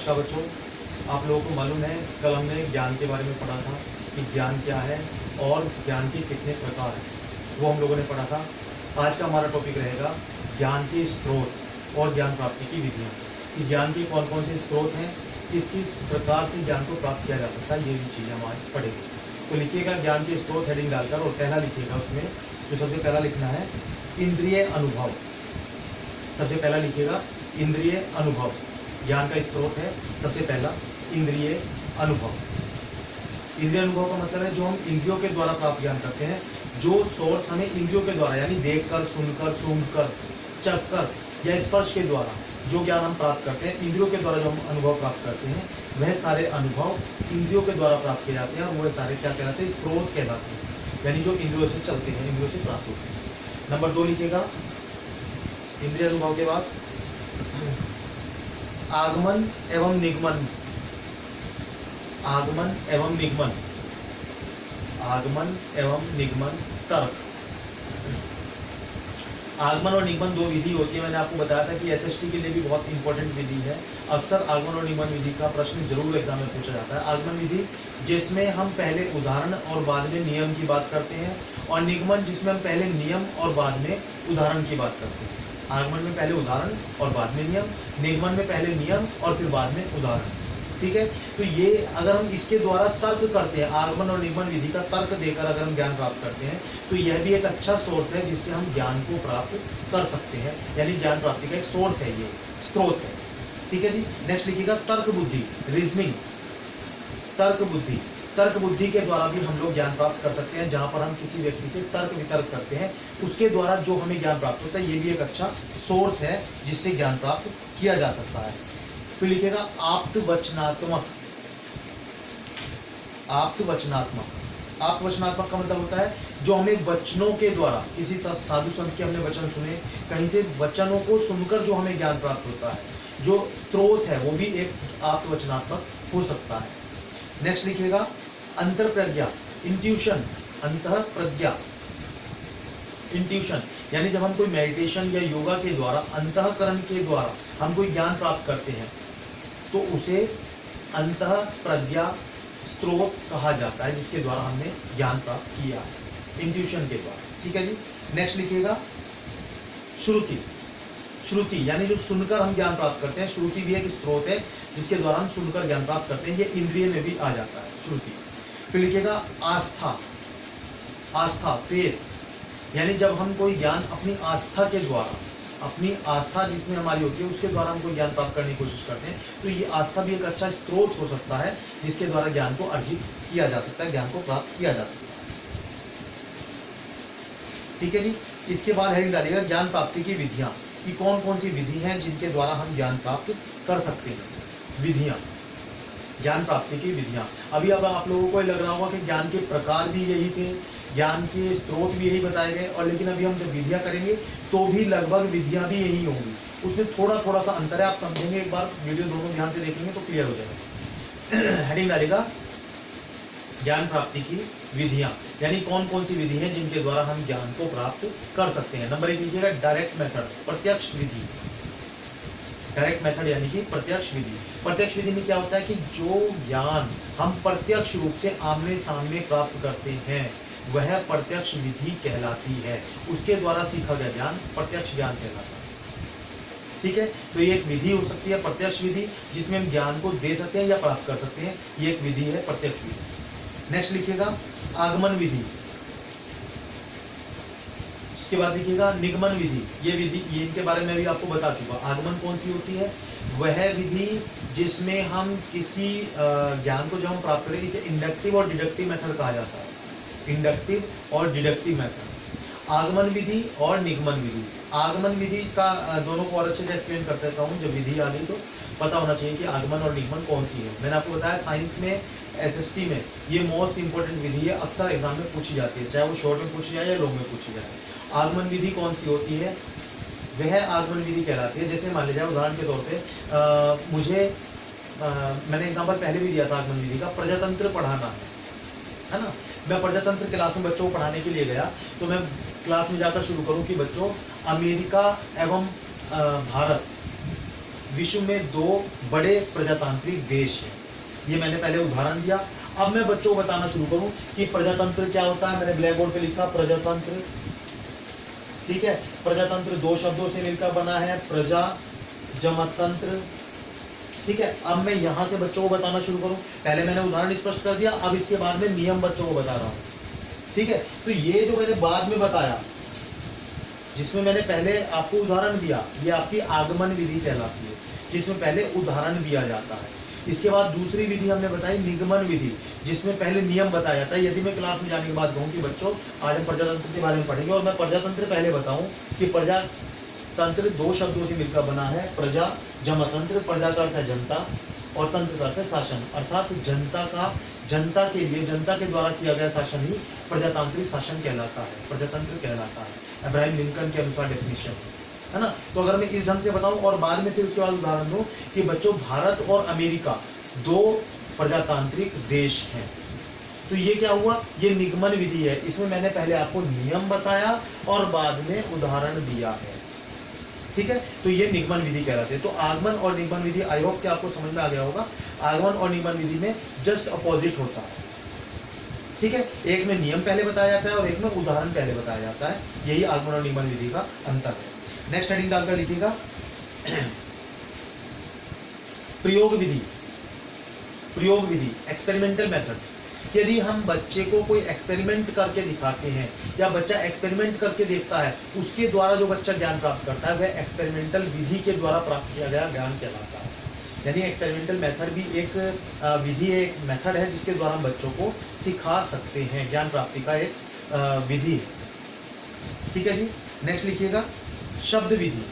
नमस्कार बच्चों, आप लोगों को मालूम है कल हमने ज्ञान के बारे में पढ़ा था कि ज्ञान क्या है और ज्ञान के कितने प्रकार हैं, वो हम लोगों ने पढ़ा था। आज का हमारा टॉपिक रहेगा ज्ञान के स्रोत और ज्ञान प्राप्ति की विधियाँ, कि ज्ञान के कौन कौन से स्रोत हैं, किस किस प्रकार से ज्ञान को प्राप्त किया जा सकता है, ये भी चीज़ें हम आज पढ़ेंगे। तो लिखिएगा ज्ञान के स्रोत हेडिंग डालकर, और पहला लिखिएगा उसमें जो सबसे पहला लिखना है इंद्रिय अनुभव। सबसे पहला लिखिएगा इंद्रिय अनुभव। ज्ञान का स्रोत है सबसे पहला इंद्रिय अनुभव। इंद्रिय अनुभव का मतलब है जो हम इंद्रियों के द्वारा प्राप्त ज्ञान करते हैं, जो सोर्स हमें इंद्रियों के द्वारा यानी देखकर, सुनकर, सूंघकर, चखकर या स्पर्श के द्वारा जो ज्ञान हम प्राप्त करते हैं, इंद्रियों के द्वारा जो हम अनुभव प्राप्त करते हैं, वह सारे अनुभव इंद्रियों के द्वारा प्राप्त किए जाते हैं और वह सारे क्या कहलाते हैं? स्रोत कहलाते हैं, यानी जो इंद्रियों से चलते हैं, इंद्रियों से प्राप्त होते हैं। नंबर 2 लिखिएगा इंद्रिय अनुभव के बाद आगमन एवं निगमन। आगमन एवं निगमन, आगमन एवं निगमन तर्क। आगमन और निगमन दो विधि होती है। मैंने आपको बताया था कि एसएसटी के लिए भी बहुत इंपॉर्टेंट विधि है। अक्सर आगमन और निगमन विधि का प्रश्न जरूर एग्जाम में पूछा जाता है। आगमन विधि जिसमें हम पहले उदाहरण और बाद में नियम की बात करते हैं, और निगमन जिसमें हम पहले नियम और बाद में उदाहरण की बात करते हैं। आगमन में पहले उदाहरण और बाद में नियम, निगमन में पहले नियम और फिर बाद में उदाहरण। ठीक है, तो ये अगर हम इसके द्वारा तर्क करते हैं, आगमन और निगमन विधि का तर्क देकर अगर हम ज्ञान प्राप्त करते हैं, तो यह भी एक अच्छा सोर्स है जिससे हम ज्ञान को प्राप्त कर सकते हैं, यानी ज्ञान प्राप्ति का एक सोर्स है, ये स्रोत है। ठीक है जी। नेक्स्ट लिखिएगा तर्क बुद्धि, रीजनिंग। तर्क बुद्धि, तर्क बुद्धि के द्वारा भी हम लोग ज्ञान प्राप्त कर सकते हैं। जहां पर हम किसी व्यक्ति से तर्क वितर्क करते हैं, उसके द्वारा जो हमें ज्ञान प्राप्त होता है, ये भी एक अच्छा सोर्स है जिससे ज्ञान प्राप्त किया जा सकता है। फिर लिखिएगा आप्तवचनात्मक। आप्तवचनात्मक, आप्तवचनात्मक का मतलब होता है जो हमें वचनों के द्वारा, किसी साधु संत के हमने वचन सुने, कहीं से वचनों को सुनकर जो हमें ज्ञान प्राप्त होता है, जो स्रोत है, वो भी एक आप्तवचनात्मक हो सकता है। नेक्स्ट लिखिएगा अंतर प्रज्ञा, इंट्यूशन। अंतर प्रज्ञा, इंट्यूशन, यानी जब हम कोई मेडिटेशन या योगा के द्वारा, अंतःकरण के द्वारा हम कोई ज्ञान प्राप्त करते हैं, तो उसे अंतः प्रज्ञा स्रोत कहा जाता है, जिसके द्वारा हमने ज्ञान प्राप्त किया है, इंट्यूशन के द्वारा। ठीक है जी। नेक्स्ट लिखिएगा श्रुति। श्रुति यानी जो सुनकर हम ज्ञान प्राप्त करते हैं, श्रुति भी एक स्रोत है जिसके द्वारा हम सुनकर ज्ञान प्राप्त करते हैं, ये इंद्रिय में भी आ जाता है श्रुति। फिर लिखिएगा आस्था। आस्था, फेथ, यानी जब हम कोई ज्ञान अपनी आस्था के द्वारा, अपनी आस्था जिसमें हमारी होती है, उसके द्वारा हम कोई ज्ञान प्राप्त करने की कोशिश करते हैं, तो ये आस्था भी एक अच्छा स्रोत हो सकता है जिसके द्वारा ज्ञान को अर्जित किया जा सकता है, ज्ञान को प्राप्त किया जा सकता है। ठीक है जी। इसके बाद हेडिंग डालिएगा ज्ञान प्राप्ति की विधियां, कि कौन कौन सी विधि हैं जिनके द्वारा हम ज्ञान प्राप्त कर सकते हैं। विधियां, ज्ञान प्राप्ति की विधियां। अभी अब आप लोगों को लग रहा होगा कि ज्ञान के प्रकार भी यही थे, ज्ञान के स्रोत भी यही बताए गए, और लेकिन अभी हम जब विधियां करेंगे तो भी लगभग विधियां भी यही होंगी, उसमें थोड़ा थोड़ा सा अंतर है। आप समझेंगे, एक बार वीडियो दोनों ध्यान से देखेंगे तो क्लियर हो जाएगा। हेडिंग डालेगा ज्ञान प्राप्ति की विधियां, यानी कौन कौन सी विधि है जिनके द्वारा हम ज्ञान को प्राप्त कर सकते हैं। नंबर 1 लिखिएगा डायरेक्ट मेथड, प्रत्यक्ष विधि। डायरेक्ट मेथड यानी कि प्रत्यक्ष विधि। प्रत्यक्ष विधि में क्या होता है कि जो ज्ञान हम प्रत्यक्ष रूप से आमने सामने प्राप्त करते हैं, वह प्रत्यक्ष विधि कहलाती है। उसके द्वारा सीखा गया ज्ञान प्रत्यक्ष ज्ञान कहलाता है। ठीक है, तो ये एक विधि हो सकती है प्रत्यक्ष विधि, जिसमें हम ज्ञान को दे सकते हैं या प्राप्त कर सकते हैं, ये एक विधि है प्रत्यक्ष विधि। नेक्स्ट लिखिएगा आगमन विधि। उसके बाद लिखिएगा निगमन विधि। ये विधि, ये इनके बारे में भी आपको बता चुका। आगमन कौन सी होती है? वह विधि जिसमें हम किसी ज्ञान को जब हम प्राप्त करें, इसे इंडक्टिव और डिडक्टिव मेथड कहा जाता है। इंडक्टिव और डिडक्टिव मेथड, आगमन विधि और निगमन विधि। आगमन विधि का दोनों को और अच्छे से एक्सप्लेन कर देता हूँ। जब विधि आ गई तो पता होना चाहिए कि आगमन और निगमन कौन सी है। मैंने आपको बताया साइंस में, एसएसटी में ये मोस्ट इंपॉर्टेंट विधि है, अक्सर एग्जाम में पूछी जाती है, चाहे वो शॉर्ट में पूछी जाए या लॉन्ग में पूछी जाए। आगमन विधि कौन सी होती है? वह आगमन विधि कहलाती है, जैसे मान लीजिए उदाहरण के तौर पे मैंने एग्जाम्पल पहले भी दिया था आगमन विधि का, प्रजातंत्र पढ़ाना है ना। मैं प्रजातंत्र क्लास में बच्चों को पढ़ाने के लिए गया, तो मैं क्लास में जाकर शुरू करूं कि बच्चों, अमेरिका एवं भारत विश्व में 2 बड़े प्रजातांत्रिक देश हैं। ये मैंने पहले उदाहरण दिया। अब मैं बच्चों को बताना शुरू करूं कि प्रजातंत्र क्या होता है। मैंने ब्लैक बोर्ड पे लिखा प्रजातंत्र, ठीक है। प्रजातंत्र 2 शब्दों से मिलकर बना है, प्रजा, जमतंत्र, ठीक है। अब मैं यहां से बच्चों को बताना शुरू करूं। पहले मैंने उदाहरण स्पष्ट कर दिया, अब इसके बाद में नियम बच्चों को बता रहा हूं, ठीक है। तो ये जो मैंने बाद में बताया, जिसमें मैंने पहले आपको उदाहरण दिया, ये आपकी आगमन विधि कहलाती है, जिसमें पहले उदाहरण दिया जाता है। इसके बाद दूसरी विधि हमने बताई निगमन विधि, जिसमें पहले नियम बताया जाता है। यदि मैं क्लास में जाने के बाद कहूँ कि बच्चों आज हम प्रजातंत्र के बारे में पढ़ेंगे, और मैं प्रजातंत्र पहले बताऊं कि प्रजातंत्र 2 शब्दों से मिलकर बना है, प्रजा, जमतंत्र। प्रजा का अर्थ है जनता और तंत्र का अर्थ है शासन, अर्थात जनता के लिए, जनता के द्वारा किया गया शासन ही प्रजातांत्रिक शासन कहलाता है, प्रजातंत्र कहलाता है, अब्राहम लिंकन के अनुसार डेफिनेशन, है ना। तो अगर मैं इस ढंग से बताऊं और बाद में फिर उसके बाद उदाहरण दूं कि बच्चों भारत और अमेरिका 2 प्रजातांत्रिक देश हैं, तो ये क्या हुआ, ये निगमन विधि है। इसमें मैंने पहले आपको नियम बताया और बाद में उदाहरण दिया है, ठीक है। तो ये निगमन विधि कहलाते हैं। तो आगमन और निगमन विधि, आई होप कि आपको समझ में आ गया होगा। आगमन और निगमन विधि में जस्ट अपोजिट होता है, ठीक है। एक में नियम पहले बताया जाता है और एक में उदाहरण पहले बताया जाता है। यही आगमन और निगमन विधि का अंतर है। नेक्स्ट हेडिंग डालकर लिखिएगा प्रयोग विधि। प्रयोग विधि, एक्सपेरिमेंटल मेथड। यदि हम बच्चे को कोई एक्सपेरिमेंट करके दिखाते हैं या बच्चा एक्सपेरिमेंट करके देखता है, उसके द्वारा जो बच्चा ज्ञान प्राप्त करता है वह एक्सपेरिमेंटल विधि के द्वारा प्राप्त किया गया ज्ञान कहलाता है। यानी एक्सपेरिमेंटल मेथड भी एक विधि है, एक मेथड है जिसके द्वारा हम बच्चों को सिखा सकते हैं, ज्ञान प्राप्ति का एक विधि है, ठीक है जी। नेक्स्ट लिखिएगा शब्द विधि।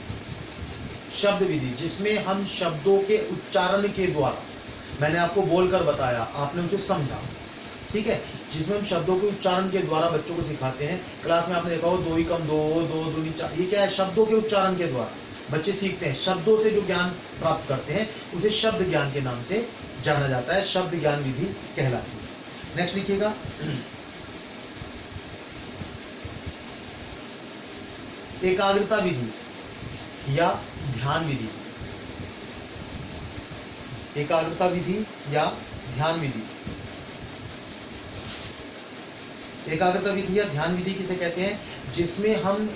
शब्द विधि जिसमें हम शब्दों के उच्चारण के द्वारा, मैंने आपको बोलकर बताया, आपने उसे समझा, ठीक है, जिसमें हम शब्दों के उच्चारण के द्वारा बच्चों को सिखाते हैं। क्लास में आपने देखा हो 2 ही कम 2, 2 दूनी 4, ये क्या है, शब्दों के उच्चारण के द्वारा बच्चे सीखते हैं। शब्दों से जो ज्ञान प्राप्त करते हैं उसे शब्द ज्ञान के नाम से जाना जाता है, शब्द ज्ञान विधि कहलाती है। नेक्स्ट लिखिएगा एकाग्रता विधि या ध्यान विधि। एकाग्रता विधि या ध्यान विधि। एकाग्रता विधि या ध्यान विधि किसे कहते हैं, जिसमें हम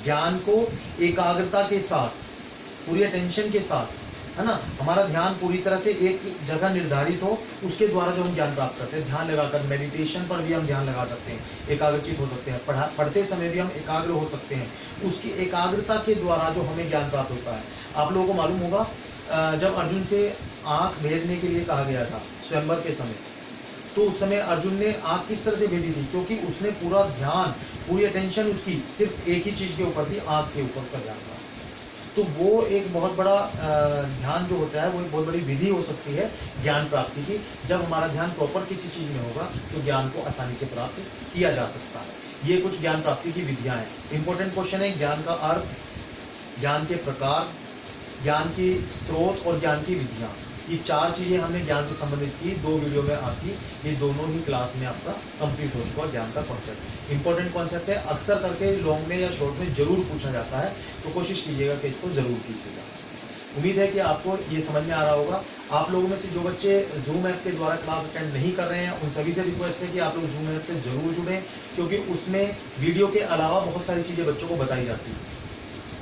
ज्ञान को एकाग्रता के साथ, पूरी अटेंशन के साथ, है ना, हमारा ध्यान पूरी तरह से एक जगह निर्धारित हो, उसके द्वारा जो हम ज्ञान प्राप्त करते हैं। ध्यान लगाकर मेडिटेशन पर भी हम ध्यान लगा सकते हैं, एकाग्रचित हो सकते हैं, पढ़ते समय भी हम एकाग्र हो सकते हैं। उसकी एकाग्रता के द्वारा जो हमें ज्ञान प्राप्त होता है। आप लोगों को मालूम होगा जब अर्जुन से आँख भेजने के लिए कहा गया था स्वयंवर के समय, तो उस समय अर्जुन ने आँख किस तरह से भेजी थी, क्योंकि उसने पूरा ध्यान, पूरी अटेंशन उसकी सिर्फ एक ही चीज़ के ऊपर थी, आँख के ऊपर का ध्यान था। तो वो एक बहुत बड़ा ध्यान जो होता है, वो एक बहुत बड़ी विधि हो सकती है ज्ञान प्राप्ति की। जब हमारा ध्यान प्रॉपर किसी चीज़ में होगा तो ज्ञान को आसानी से प्राप्त किया जा सकता है। ये कुछ ज्ञान प्राप्ति की विधियाँ हैं। इंपॉर्टेंट क्वेश्चन है ज्ञान का अर्थ, ज्ञान के प्रकार, ज्ञान की स्रोत और ज्ञान की विधियाँ। ये 4 चीज़ें हमने ज्ञान से संबंधित की 2 वीडियो में आपकी, ये दोनों ही क्लास में आपका कंप्लीट हो चुका ज्ञान का कॉन्सेप्ट। इंपॉर्टेंट कॉन्सेप्ट है, अक्सर करके लॉन्ग में या शॉर्ट में जरूर पूछा जाता है, तो कोशिश कीजिएगा कि इसको जरूर कीजिएगा। उम्मीद है कि आपको ये समझ में आ रहा होगा। आप लोगों में से जो बच्चे जूम ऐप के द्वारा क्लास अटेंड नहीं कर रहे हैं, उन सभी से रिक्वेस्ट है कि आप लोग जूम ऐप से जरूर जुड़ें, क्योंकि उसमें वीडियो के अलावा बहुत सारी चीज़ें बच्चों को बताई जाती है।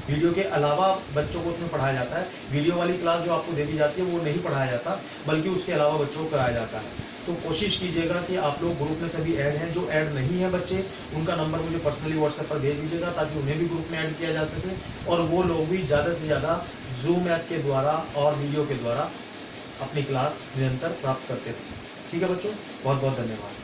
वीडियो के अलावा बच्चों को उसमें पढ़ाया जाता है। वीडियो वाली क्लास जो आपको दे दी जाती है वो नहीं पढ़ाया जाता, बल्कि उसके अलावा बच्चों को कराया जाता है। तो कोशिश कीजिएगा कि आप लोग ग्रुप में सभी ऐड हैं। जो ऐड नहीं है बच्चे, उनका नंबर मुझे पर्सनली व्हाट्सएप पर भेज दीजिएगा, ताकि उन्हें भी ग्रुप में ऐड किया जा सके और वो लोग भी ज़्यादा से ज़्यादा जूम ऐप के द्वारा और वीडियो के द्वारा अपनी क्लास निरंतर प्राप्त करते रहें। ठीक है बच्चों, बहुत बहुत धन्यवाद।